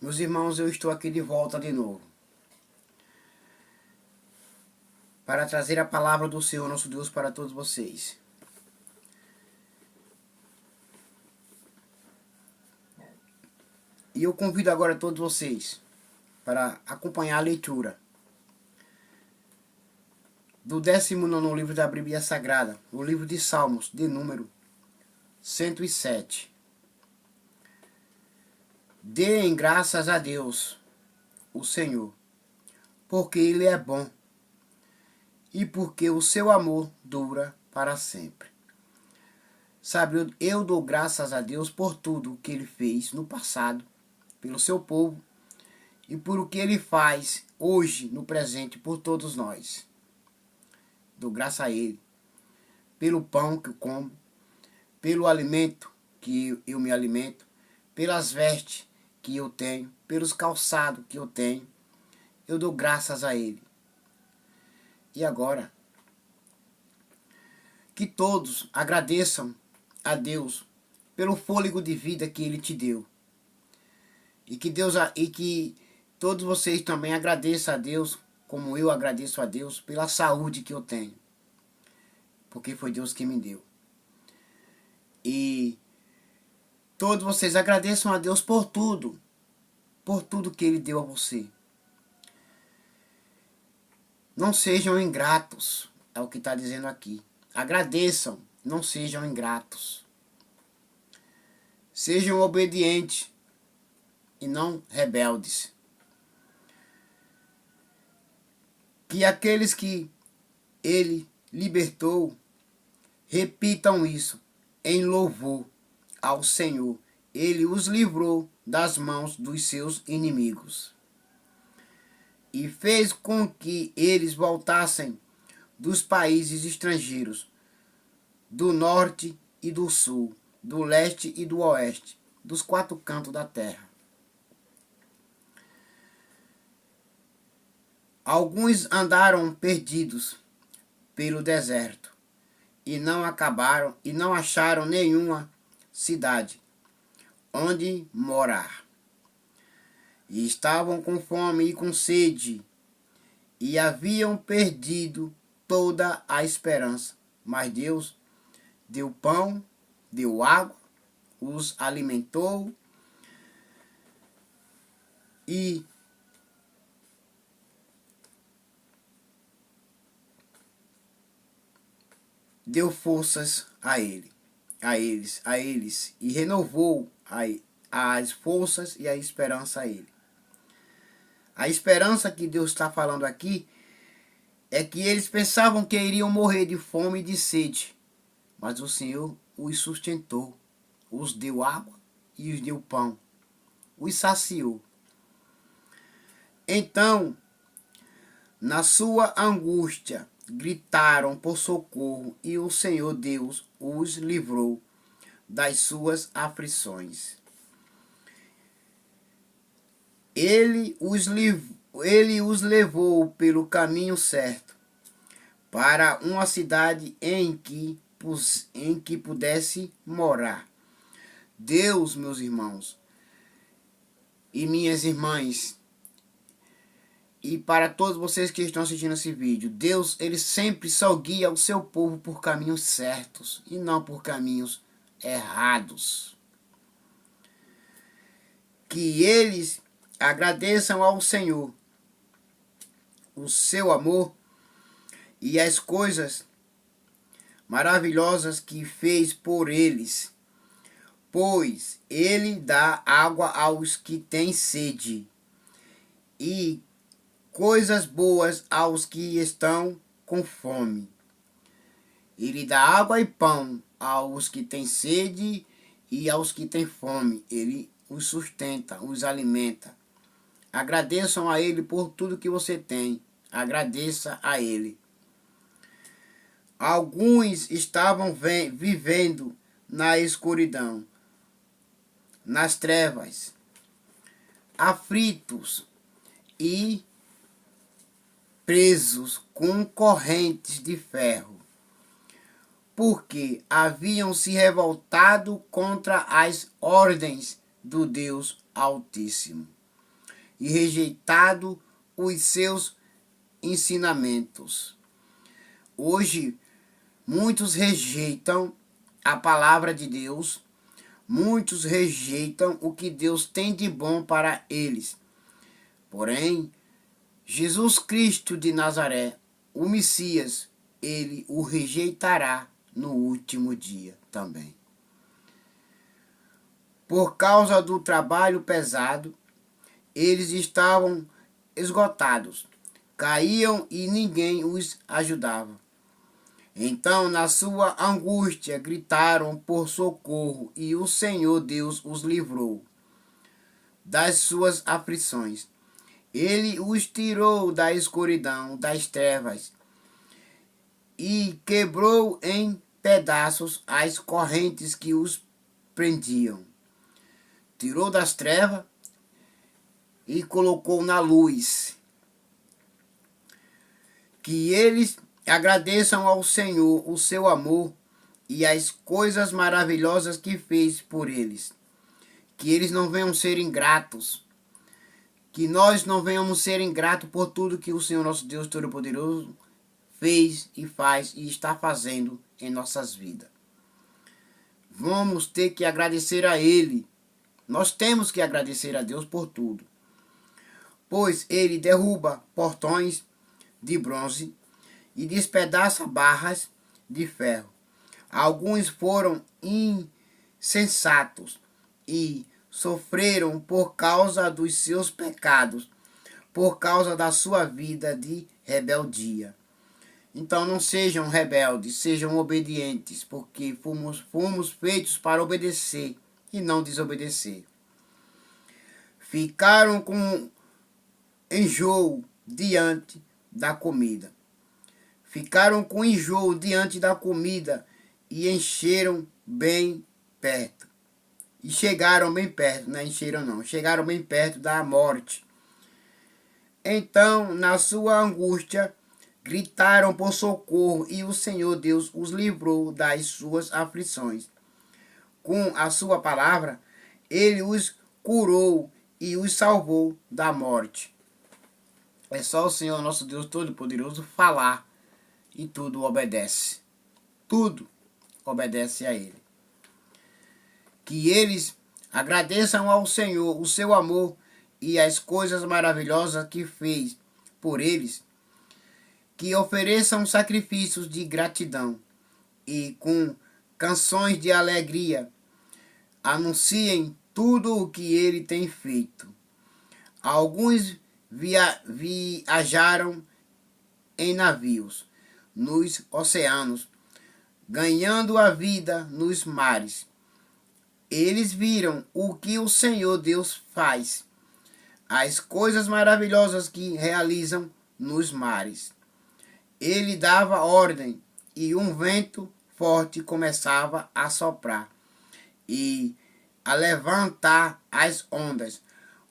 Meus irmãos, eu estou aqui de volta de novo para trazer a palavra do Senhor nosso Deus para todos vocês. E eu convido agora todos vocês para acompanhar a leitura do 19º livro da Bíblia Sagrada, o livro de Salmos, de número 107. Deem graças a Deus, o Senhor, porque Ele é bom e porque o seu amor dura para sempre. Sabe, eu dou graças a Deus por tudo que Ele fez no passado, pelo seu povo, e por o que Ele faz hoje, no presente, por todos nós. Dou graças a Ele pelo pão que eu como, pelo alimento que eu me alimento, pelas vestes que eu tenho, pelos calçados que eu tenho. Eu dou graças a Ele. E agora, que todos agradeçam a Deus pelo fôlego de vida que Ele te deu. E que todos vocês também agradeçam a Deus, como eu agradeço a Deus, pela saúde que eu tenho. Porque foi Deus que me deu. E todos vocês agradeçam a Deus por tudo que Ele deu a você. Não sejam ingratos, é o que está dizendo aqui. Agradeçam, não sejam ingratos. Sejam obedientes e não rebeldes. Que aqueles que Ele libertou repitam isso em louvor ao Senhor. Ele os livrou das mãos dos seus inimigos e fez com que eles voltassem dos países estrangeiros, do norte e do sul, do leste e do oeste, dos quatro cantos da terra. Alguns andaram perdidos pelo deserto e não acharam nenhuma cidade onde morar. E estavam com fome e com sede, e haviam perdido toda a esperança. Mas Deus deu pão, deu água, os alimentou e deu forças a eles, e renovou as forças e a esperança a ele. A esperança que Deus está falando aqui é que eles pensavam que iriam morrer de fome e de sede, mas o Senhor os sustentou, os deu água e os deu pão, os saciou. Então, na sua angústia, gritaram por socorro e o Senhor Deus os livrou das suas aflições. Ele os levou pelo caminho certo, para uma cidade em que pudesse morar. Deus, meus irmãos e minhas irmãs, e para todos vocês que estão assistindo esse vídeo, Deus, Ele sempre só guia o seu povo por caminhos certos e não por caminhos errados. Que eles agradeçam ao Senhor o seu amor e as coisas maravilhosas que fez por eles, pois Ele dá água aos que têm sede e coisas boas aos que estão com fome. Ele dá água e pão aos que têm sede e aos que têm fome. Ele os sustenta, os alimenta. Agradeçam a Ele por tudo que você tem. Agradeça a Ele. Alguns estavam vivendo na escuridão, nas trevas, aflitos e presos com correntes de ferro, porque haviam se revoltado contra as ordens do Deus Altíssimo. e rejeitado os seus ensinamentos. Hoje, muitos rejeitam a palavra de Deus, muitos rejeitam o que Deus tem de bom para eles. Porém, Jesus Cristo de Nazaré, o Messias, ele o rejeitará no último dia também. Por causa do trabalho pesado, eles estavam esgotados, caíam e ninguém os ajudava. Então, na sua angústia, gritaram por socorro e o Senhor Deus os livrou das suas aflições. Ele os tirou da escuridão, das trevas, e quebrou em pedaços as correntes que os prendiam. Tirou das trevas e colocou na luz. Que eles agradeçam ao Senhor o seu amor e as coisas maravilhosas que fez por eles. Que eles não venham ser ingratos. Que nós não venhamos ser ingratos por tudo que o Senhor nosso Deus Todo-Poderoso fez e faz e está fazendo em nossas vidas. Vamos ter que agradecer a Ele. Nós temos que agradecer a Deus por tudo. Pois Ele derruba portões de bronze e despedaça barras de ferro. Alguns foram insensatos e sofreram por causa dos seus pecados, por causa da sua vida de rebeldia. Então não sejam rebeldes, sejam obedientes, porque fomos feitos para obedecer e não desobedecer. Ficaram com enjoo diante da comida. Ficaram com enjoo diante da comida e encheram bem perto. E chegaram bem perto, não encheram não, chegaram bem perto da morte. Então, na sua angústia, gritaram por socorro e o Senhor Deus os livrou das suas aflições. Com a sua palavra, ele os curou e os salvou da morte. É só o Senhor nosso Deus Todo-Poderoso falar e tudo obedece. Tudo obedece a Ele. Que eles agradeçam ao Senhor o seu amor e as coisas maravilhosas que fez por eles. Que ofereçam sacrifícios de gratidão e com canções de alegria anunciem tudo o que Ele tem feito. Alguns viajaram em navios nos oceanos, ganhando a vida nos mares. Eles viram o que o Senhor Deus faz, as coisas maravilhosas que realizam nos mares. Ele dava ordem e um vento forte começava a soprar e a levantar as ondas.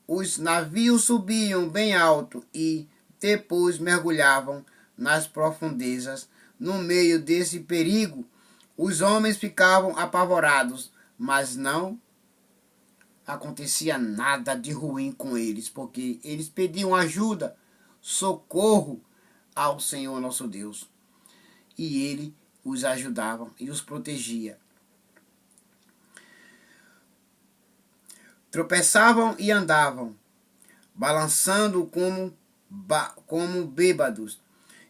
Os navios subiam bem alto e depois mergulhavam nas profundezas. No meio desse perigo, os homens ficavam apavorados, mas não acontecia nada de ruim com eles, porque eles pediam ajuda, socorro ao Senhor nosso Deus. E Ele os ajudava e os protegia. Tropeçavam e andavam, balançando como bêbados,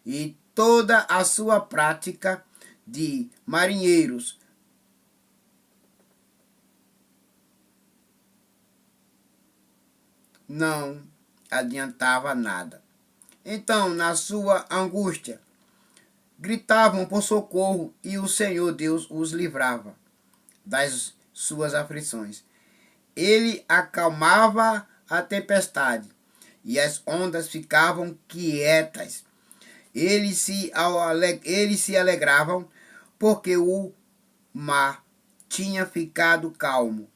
e toda a sua prática de marinheiros não adiantava nada. Então, na sua angústia, gritavam por socorro e o Senhor Deus os livrava das suas aflições. Ele acalmava a tempestade e as ondas ficavam quietas. Eles se alegravam porque o mar tinha ficado calmo.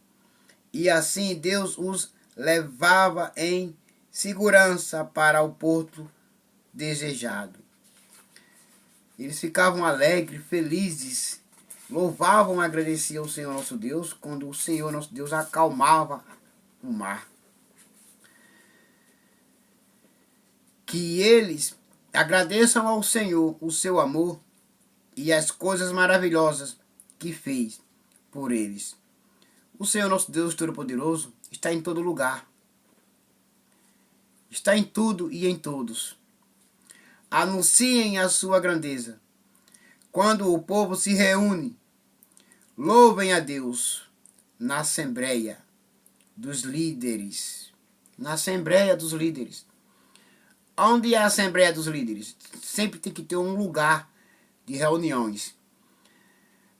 E assim Deus os levava em segurança para o porto desejado. Eles ficavam alegres, felizes, louvavam e agradeciam ao Senhor nosso Deus quando o Senhor nosso Deus acalmava o mar. que eles agradeçam ao Senhor o seu amor e as coisas maravilhosas que fez por eles. O Senhor nosso Deus Todo-Poderoso está em todo lugar. Está em tudo e em todos. Anunciem a sua grandeza. Quando o povo se reúne, louvem a Deus na Assembleia dos Líderes. Na Assembleia dos Líderes. Onde é a Assembleia dos Líderes? Sempre tem que ter um lugar de reuniões.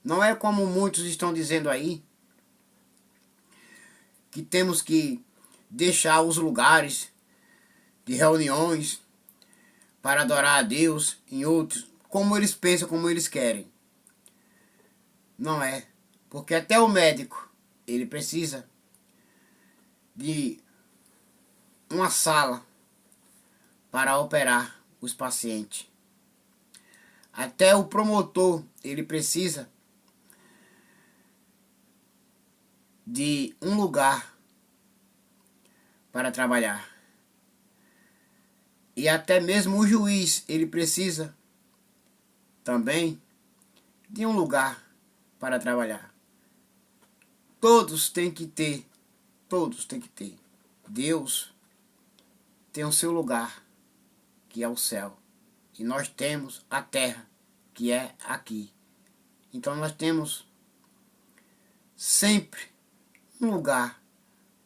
Não é como muitos estão dizendo aí, que temos que deixar os lugares de reuniões para adorar a Deus em outros, como eles pensam, como eles querem. Não é. Porque até o médico, ele precisa de uma sala para operar os pacientes. Até o promotor, ele precisa de um lugar para trabalhar. E até mesmo o juiz, ele precisa também de um lugar para trabalhar. Todos têm que ter. Deus tem o seu lugar, que é o céu. E nós temos a terra, que é aqui. Então nós temos sempre um lugar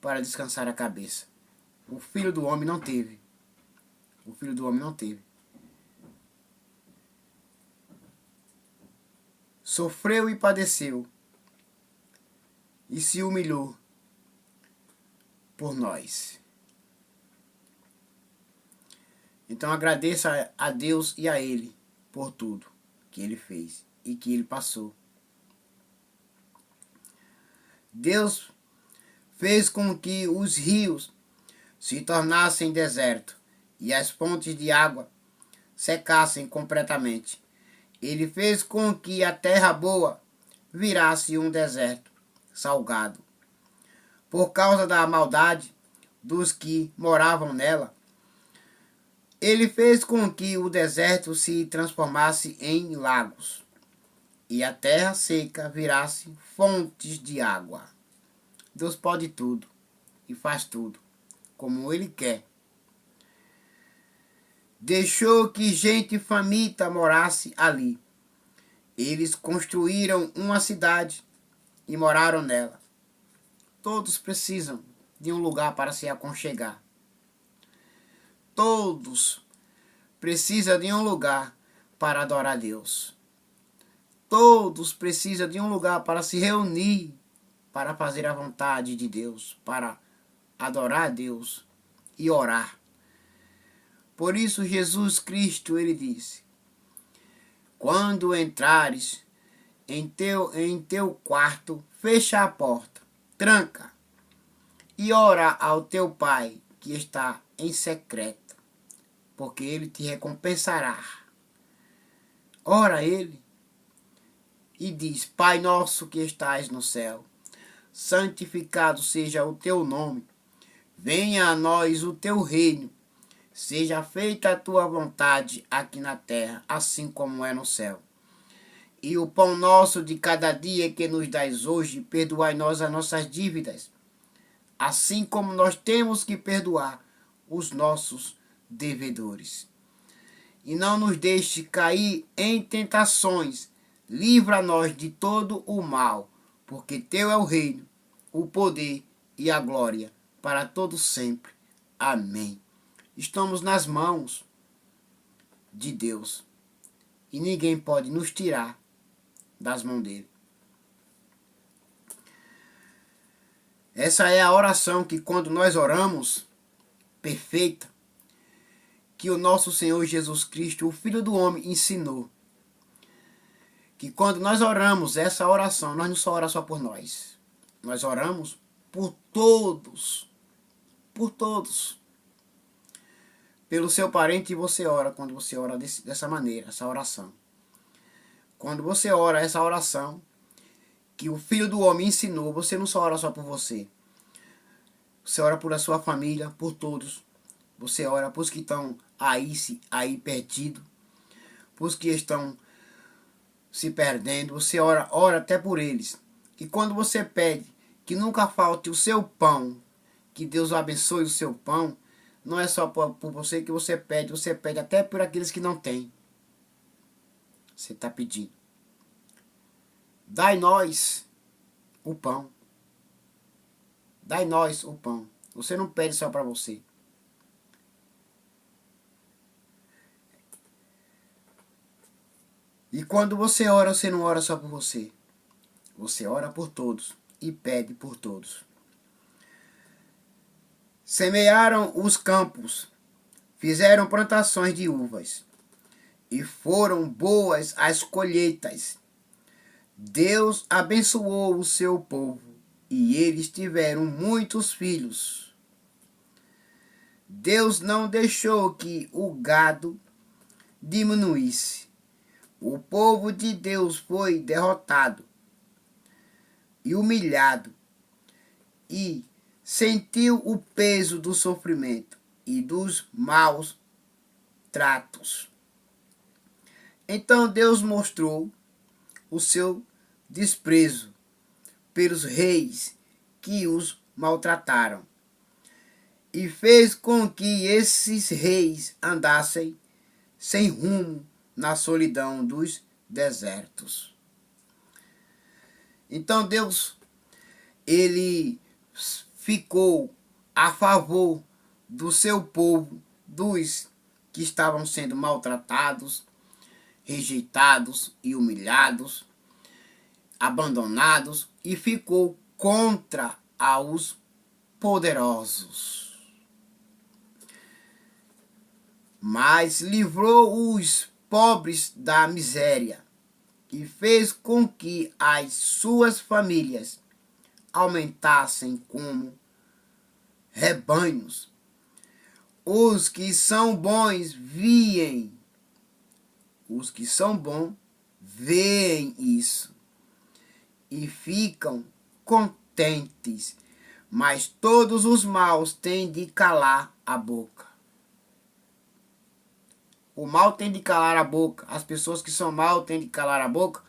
para descansar a cabeça. O Filho do Homem não teve. O Filho do Homem não teve. Sofreu e padeceu. E se humilhou por nós. Então agradeça a Deus e a Ele por tudo que Ele fez e que Ele passou. Deus fez com que os rios se tornassem deserto e as fontes de água secassem completamente. Ele fez com que a terra boa virasse um deserto salgado. Por causa da maldade dos que moravam nela, ele fez com que o deserto se transformasse em lagos e a terra seca virasse fontes de água. Deus pode tudo e faz tudo como Ele quer. Deixou que gente faminta morasse ali. Eles construíram uma cidade e moraram nela. Todos precisam de um lugar para se aconchegar. Todos precisam de um lugar para adorar a Deus. Todos precisam de um lugar para se reunir, para fazer a vontade de Deus, para adorar a Deus e orar. Por isso Jesus Cristo, ele disse: quando entrares em teu quarto, fecha a porta, tranca e ora ao teu Pai que está em secreto, porque Ele te recompensará. Ora a Ele e diz: Pai nosso que estás no céu, santificado seja o teu nome, venha a nós o teu reino, seja feita a tua vontade aqui na terra, assim como é no céu. E o pão nosso de cada dia que nos dais hoje, perdoai nós as nossas dívidas, assim como nós temos que perdoar os nossos devedores. E não nos deixe cair em tentações, livra-nos de todo o mal, porque teu é o reino, o poder e a glória, para todo sempre. Amém. Estamos nas mãos de Deus e ninguém pode nos tirar das mãos dele. Essa é a oração que quando nós oramos, perfeita, que o nosso Senhor Jesus Cristo, o Filho do Homem, ensinou. Que quando nós oramos essa oração, nós não só oramos só por nós. Nós oramos por todos. Por todos. Pelo seu parente você ora quando você ora dessa maneira, essa oração. Quando você ora essa oração, que o Filho do Homem ensinou, você não só ora só por você. Você ora por a sua família, por todos. Você ora por os que estão aí perdido, para os que estão se perdendo. Você ora até por eles. E quando você pede que nunca falte o seu pão, que Deus abençoe o seu pão, não é só por você que você pede até por aqueles que não têm. Você está pedindo. Dai-nós o pão. Dai-nós o pão. Você não pede só para você. E quando você ora, você não ora só por você. Você ora por todos e pede por todos. Semearam os campos, fizeram plantações de uvas, e foram boas as colheitas. Deus abençoou o seu povo, e eles tiveram muitos filhos. Deus não deixou que o gado diminuísse. O povo de Deus foi derrotado e humilhado, e sentiu o peso do sofrimento e dos maus tratos. Então Deus mostrou o seu desprezo pelos reis que os maltrataram, e fez com que esses reis andassem sem rumo na solidão dos desertos. Então Deus, ele ficou a favor do seu povo, dos que estavam sendo maltratados, rejeitados e humilhados, abandonados, e ficou contra aos poderosos. Mas livrou os pobres da miséria e fez com que as suas famílias aumentassem como rebanhos. Os que são bons veem isso e ficam contentes, mas todos os maus têm de calar a boca. O mal tem de calar a boca. As pessoas que são mal têm de calar a boca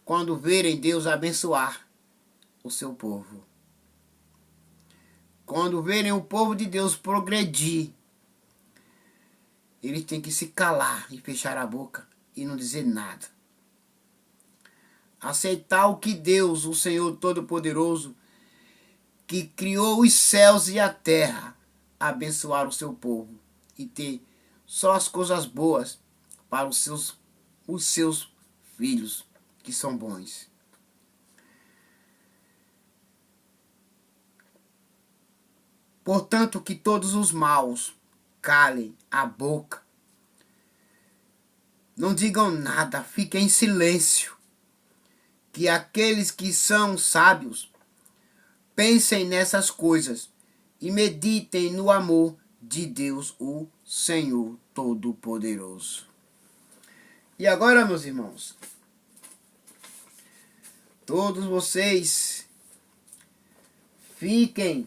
quando verem Deus abençoar o seu povo. Quando verem o povo de Deus progredir, eles têm que se calar e fechar a boca e não dizer nada. Aceitar o que Deus, o Senhor Todo-Poderoso, que criou os céus e a terra, abençoar o seu povo e ter só as coisas boas para os seus filhos que são bons. Portanto, que todos os maus calem a boca. Não digam nada, fiquem em silêncio. Que aqueles que são sábios pensem nessas coisas e meditem no amor de Deus, o Senhor Todo-Poderoso. E agora, meus irmãos, todos vocês fiquem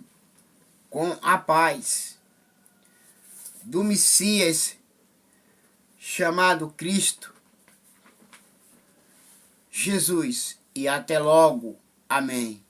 com a paz do Messias chamado Cristo Jesus, e até logo. Amém.